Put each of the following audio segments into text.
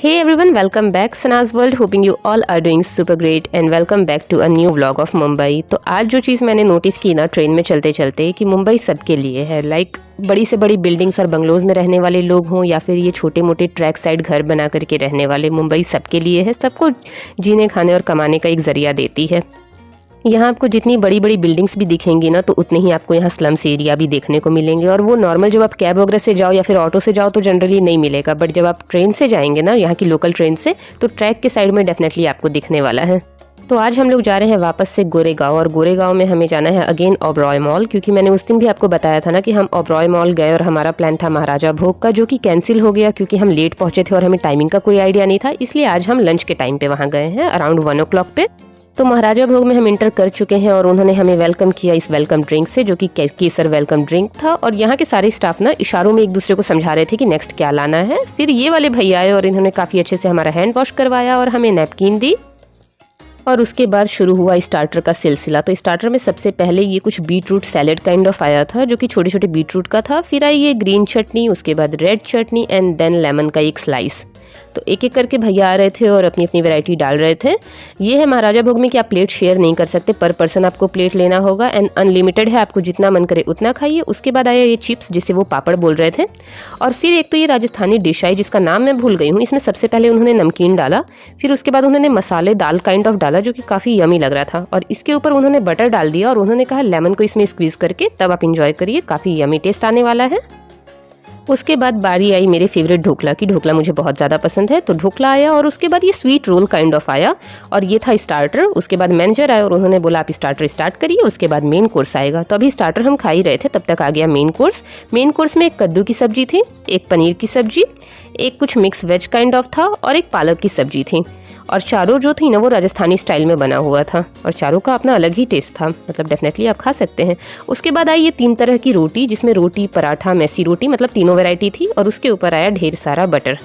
Hey everyone, welcome back Sana's World. Hoping you all are doing super great and welcome back to a new vlog of Mumbai. तो आज जो चीज़ मैंने notice की ना train में चलते चलते कि मुंबई सबके लिए है। लाइक बड़ी से बड़ी बिल्डिंग्स और बंगलोज में रहने वाले लोग हों या फिर ये छोटे मोटे ट्रैक साइड घर बना करके रहने वाले, मुंबई सबके लिए है। सबको जीने खाने और कमाने का एक ज़रिया देती है। यहाँ आपको जितनी बड़ी बड़ी बिल्डिंग्स भी दिखेंगी ना तो उतने ही आपको यहाँ स्लम्स एरिया भी देखने को मिलेंगे। और वो नॉर्मल जब आप कैब वगैरह से जाओ या फिर ऑटो से जाओ तो जनरली नहीं मिलेगा, बट जब आप ट्रेन से जाएंगे ना यहाँ की लोकल ट्रेन से तो ट्रैक के साइड में डेफिनेटली आपको दिखने वाला है। तो आज हम लोग जा रहे हैं वापस से गोरेगांव, और गोरेगांव में हमें जाना है अगेन ओबरॉय मॉल, क्योंकि मैंने उस दिन भी आपको बताया था ना कि हम ओबरॉय मॉल गए और हमारा प्लान था महाराजा भोग का, जो कि कैंसिल हो गया क्योंकि हम लेट पहुंचे थे और हमें टाइमिंग का कोई आइडिया नहीं था। इसलिए आज हम लंच के टाइम पे वहाँ गए हैं अराउंड 1 o'clock पे। तो महाराजा भोग में हम इंटर कर चुके हैं और उन्होंने हमें वेलकम किया इस वेलकम ड्रिंक से, जो कि केसर वेलकम ड्रिंक था। और यहाँ के सारे स्टाफ ना इशारों में एक दूसरे को समझा रहे थे कि नेक्स्ट क्या लाना है। फिर ये वाले भैया आए और इन्होंने काफ़ी अच्छे से हमारा हैंड वॉश करवाया और हमें नैपकिन दी। और उसके बाद शुरू हुआ स्टार्टर का सिलसिला। तो स्टार्टर में सबसे पहले ये कुछ beetroot salad kind of आया था, जो कि छोटे छोटे बीट रूट का था। फिर आई ये ग्रीन चटनी, उसके बाद red chutney and then lemon का एक स्लाइस। तो एक एक करके भैया आ रहे थे और अपनी अपनी वैरायटी डाल रहे थे। ये है महाराजा भोग में कि आप प्लेट शेयर नहीं कर सकते, पर पर्सन आपको प्लेट लेना होगा एंड अनलिमिटेड है, आपको जितना मन करे उतना खाइए। उसके बाद आया ये चिप्स, जिसे वो पापड़ बोल रहे थे। और फिर एक तो ये राजस्थानी डिश आई जिसका नाम मैं भूल गई हूँ। इसमें सबसे पहले उन्होंने नमकीन डाला, फिर उसके बाद उन्होंने मसाले दाल काइंड ऑफ डाला, जो कि काफ़ी यमी लग रहा था। और इसके ऊपर उन्होंने बटर डाल दिया और उन्होंने कहा लेमन को इसमें स्क्वीज़ करके तब आप इंजॉय करिए, काफ़ी यमी टेस्ट आने वाला है। उसके बाद बारी आई मेरे फेवरेट ढोकला की। ढोकला मुझे बहुत ज़्यादा पसंद है, तो ढोकला आया। और उसके बाद ये स्वीट रोल काइंड ऑफ आया और ये था स्टार्टर। उसके बाद मैनेजर आया और उन्होंने बोला आप स्टार्टर स्टार्ट करिए, उसके बाद मेन कोर्स आएगा। तो अभी स्टार्टर हम खा ही रहे थे, तब तक आ गया मेन कोर्स। मेन कोर्स में एक कद्दू की सब्जी थी, एक पनीर की सब्जी, एक कुछ मिक्स वेज काइंड ऑफ था और एक पालक की सब्जी थी। और चारों जो थी ना वो राजस्थानी स्टाइल में बना हुआ था और चारों का अपना अलग ही टेस्ट था, मतलब डेफिनेटली आप खा सकते हैं। उसके बाद आई ये 3 तरह की रोटी, जिसमें रोटी, पराठा, मैसी रोटी, मतलब तीनों वैरायटी थी। और उसके ऊपर आया ढेर सारा बटर।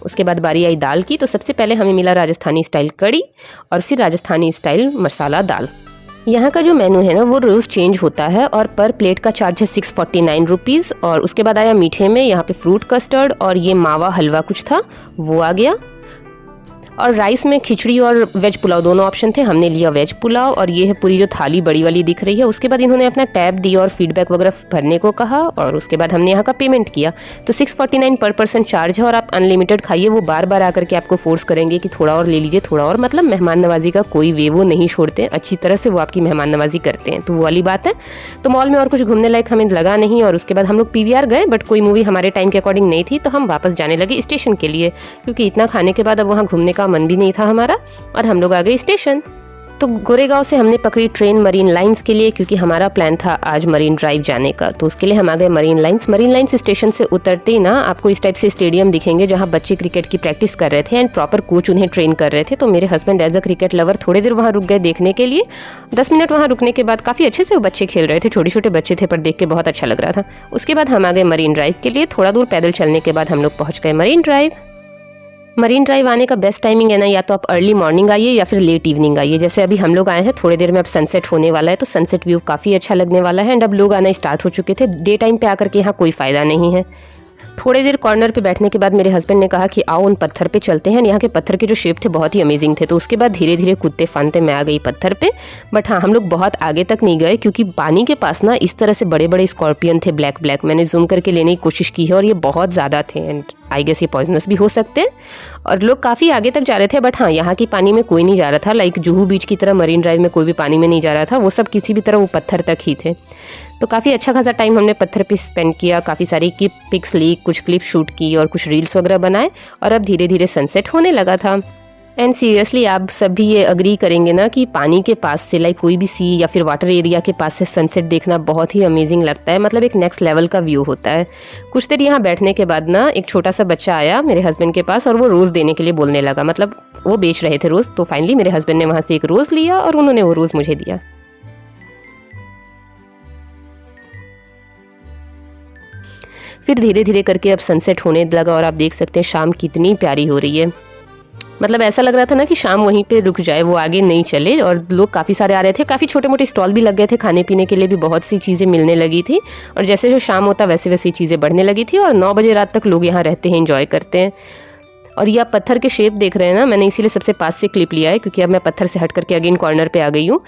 उसके बाद बारी आई दाल की। तो सबसे पहले हमें मिला राजस्थानी स्टाइल कड़ी और फिर राजस्थानी स्टाइल मसाला दाल। यहाँ का जो मेनू है ना वो रोज़ चेंज होता है और पर प्लेट का चार्ज है 649 रुपीज़। और उसके बाद आया मीठे में यहाँ पे फ्रूट कस्टर्ड और ये मावा हलवा कुछ था वो आ गया। और राइस में खिचड़ी और वेज पुलाव दोनों ऑप्शन थे, हमने लिया वेज पुलाव। और ये है पूरी जो थाली बड़ी वाली दिख रही है। उसके बाद इन्होंने अपना टैब दिया और फीडबैक वगैरह भरने को कहा और उसके बाद हमने यहाँ का पेमेंट किया। तो 649 पर पर्सन चार्ज है और आप अनलिमिटेड खाइए। वो बार बार आकर के आपको फोर्स करेंगे कि थोड़ा और ले लीजिए, थोड़ा और, मतलब मेहमान नवाजी का कोई वे वो नहीं छोड़ते, अच्छी तरह से वो आपकी मेहमान नवाजी करते हैं। तो वो वाली बात है। तो मॉल में और कुछ घूमने लायक हमें लगा नहीं। और उसके बाद हम लोग PVR गए, बट कोई मूवी हमारे टाइम के अकॉर्डिंग नहीं थी, तो हम वापस जाने लगे स्टेशन के लिए, क्योंकि इतना खाने के बाद अब वहाँ घूमने का मन भी नहीं था हमारा। और हम लोग आ गए स्टेशन। तो गोरेगांव से हमने पकड़ी ट्रेन मरीन लाइंस के लिए, क्योंकि हमारा प्लान था आज मरीन ड्राइव जाने का। तो उसके लिए हम आ गए marine lines. Marine lines station से उतरते ही ना आपको इस टाइप से स्टेडियम दिखेंगे जहां बच्चे क्रिकेट की प्रैक्टिस कर रहे थे एंड प्रॉपर कोच उन्हें ट्रेन कर रहे थे। तो मेरे husband as a cricket lover थोड़ी देर वहाँ रुक गए देखने के लिए। 10 मिनट वहाँ रुकने के बाद काफ़ी अच्छे से वो बच्चे खेल रहे थे, छोटे छोटे बच्चे थे, पर देख के बहुत अच्छा लग रहा था। उसके बाद हम आ गए मरीन ड्राइव के लिए। थोड़ा दूर पैदल चलने के बाद हम लोग पहुँच गए मरीन ड्राइव। मरीन ड्राइव आने का बेस्ट टाइमिंग है ना, या तो आप अर्ली मॉर्निंग आइए या फिर लेट इवनिंग आइए। जैसे अभी हम लोग आए हैं, थोड़ी देर में अब सनसेट होने वाला है, तो सनसेट व्यू काफ़ी अच्छा लगने वाला है। एंड अब लोग आना स्टार्ट हो चुके थे। डे टाइम पे आकर के यहाँ कोई फ़ायदा नहीं है। थोड़ी देर कॉर्नर पे बैठने के बाद मेरे हस्बैंड ने कहा कि आओ उन पत्थर पे चलते हैं। यहाँ के पत्थर के जो शेप थे बहुत ही अमेजिंग थे। तो उसके बाद धीरे धीरे कूदते फानते मैं आ गई पत्थर पे। बट हाँ, हम लोग बहुत आगे तक नहीं गए, क्योंकि पानी के पास ना इस तरह से बड़े बड़े स्कॉर्पियन थे, ब्लैक ब्लैक। मैंने जूम करके लेने की कोशिश की है और ये बहुत ज़्यादा थे एंड आई गेस ये पॉइजनस भी हो सकते हैं। और लोग काफ़ी आगे तक जा रहे थे, बट हाँ यहाँ की पानी में कोई नहीं जा रहा था। लाइक जुहू बीच की तरह मरीन ड्राइव में कोई भी पानी में नहीं जा रहा था, वो सब किसी भी तरह वो पत्थर तक ही थे। तो काफ़ी अच्छा खासा टाइम हमने पत्थर पे स्पेंड किया, काफ़ी सारी पिक्स ली, कुछ क्लिप शूट की और कुछ रील्स वगैरह बनाए। और अब धीरे धीरे सनसेट होने लगा था। एंड सीरियसली आप सब भी ये अग्री करेंगे ना कि पानी के पास से, लाइक कोई भी सी या फिर वाटर एरिया के पास से सनसेट देखना बहुत ही अमेजिंग लगता है। मतलब एक नेक्स्ट लेवल का व्यू होता है। कुछ देर यहाँ बैठने के बाद ना एक छोटा सा बच्चा आया मेरे हस्बैंड के पास और वो रोज़ देने के लिए बोलने लगा। मतलब वो बेच रहे थे रोज़। तो फाइनली मेरे हस्बैंड ने वहाँ से एक रोज़ लिया और उन्होंने वो रोज़ मुझे दिया। फिर धीरे धीरे करके अब सनसेट होने लगा और आप देख सकते हैं शाम कितनी प्यारी हो रही है। मतलब ऐसा लग रहा था ना कि शाम वहीं पे रुक जाए, वो आगे नहीं चले। और लोग काफ़ी सारे आ रहे थे, काफ़ी छोटे मोटे स्टॉल भी लग गए थे, खाने पीने के लिए भी बहुत सी चीज़ें मिलने लगी थी। और जैसे जो शाम होता वैसे वैसे चीज़ें बढ़ने लगी थी। और 9 बजे रात तक लोग यहाँ रहते हैं, एंजॉय करते हैं। और ये आप पत्थर के शेप देख रहे हैं ना, मैंने इसीलिए सबसे पास से क्लिप लिया है क्योंकि अब मैं पत्थर से हट करके अगेन कॉर्नर पे आ गई हूँ।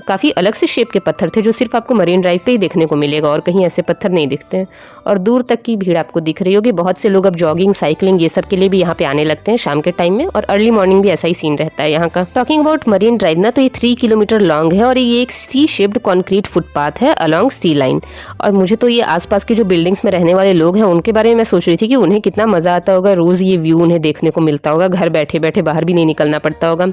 काफ़ी अलग से शेप के पत्थर थे जो सिर्फ आपको मरीन ड्राइव पे ही देखने को मिलेगा और कहीं ऐसे पत्थर नहीं दिखते हैं। और दूर तक की भीड़ आपको दिख रही होगी, बहुत से लोग अब जॉगिंग, साइकिलिंग ये सब के लिए भी यहाँ पे आने लगते हैं शाम के टाइम में, और अर्ली मॉर्निंग भी ऐसा ही सीन रहता है यहाँ का। टॉकिंग अबाउट मरीन ड्राइव ना, तो ये 3 किलोमीटर लॉन्ग है और ये एक सी शेप्ड कॉन्क्रीट फुटपाथ है अलॉन्ग सी लाइन। और मुझे तो ये आसपास के जो बिल्डिंग्स में रहने वाले लोग हैं उनके बारे में मैं सोच रही थी कि उन्हें कितना मज़ा आता होगा, रोज़ ये व्यू उन्हें देखने को मिलता होगा, घर बैठे बैठे बाहर भी नहीं निकलना पड़ता होगा।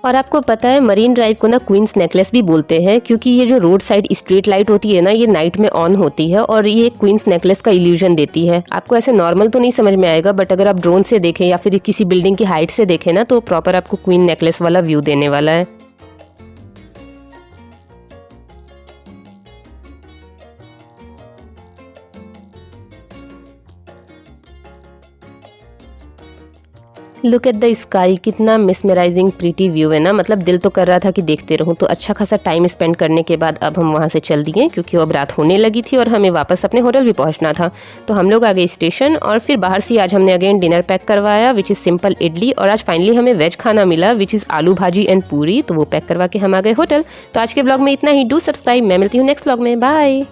और आपको पता है मरीन ड्राइव को ना क्वींस नेकलेस भी बोलते हैं क्योंकि ये जो रोड साइड स्ट्रीट लाइट होती है ना, ये नाइट में ऑन होती है और ये क्वींस नेकलेस का इल्यूजन देती है। आपको ऐसे नॉर्मल तो नहीं समझ में आएगा, बट अगर आप ड्रोन से देखें या फिर किसी बिल्डिंग की हाइट से देखें ना, तो प्रॉपर आपको क्वीन नेकलेस वाला व्यू देने वाला है। लुक एट द स्काई, कितना मिसमराइजिंग प्रीटी व्यू है ना, मतलब दिल तो कर रहा था कि देखते रहूं। तो अच्छा खासा टाइम स्पेंड करने के बाद अब हम वहां से चल दिए क्योंकि अब रात होने लगी थी और हमें वापस अपने होटल भी पहुंचना था। तो हम लोग आ गए स्टेशन और फिर बाहर से आज हमने अगेन डिनर पैक करवाया विच इज़ सिंपल इडली, और आज फाइनली हमें वेज खाना मिला विच इज़ आलू भाजी एंड पूरी, तो वो पैक करवा के हम आ गए होटल। तो आज के ब्लॉग में इतना ही। डू सब्सक्राइब, मैं मिलती हूँ नेक्स्ट ब्लॉग में, बाय।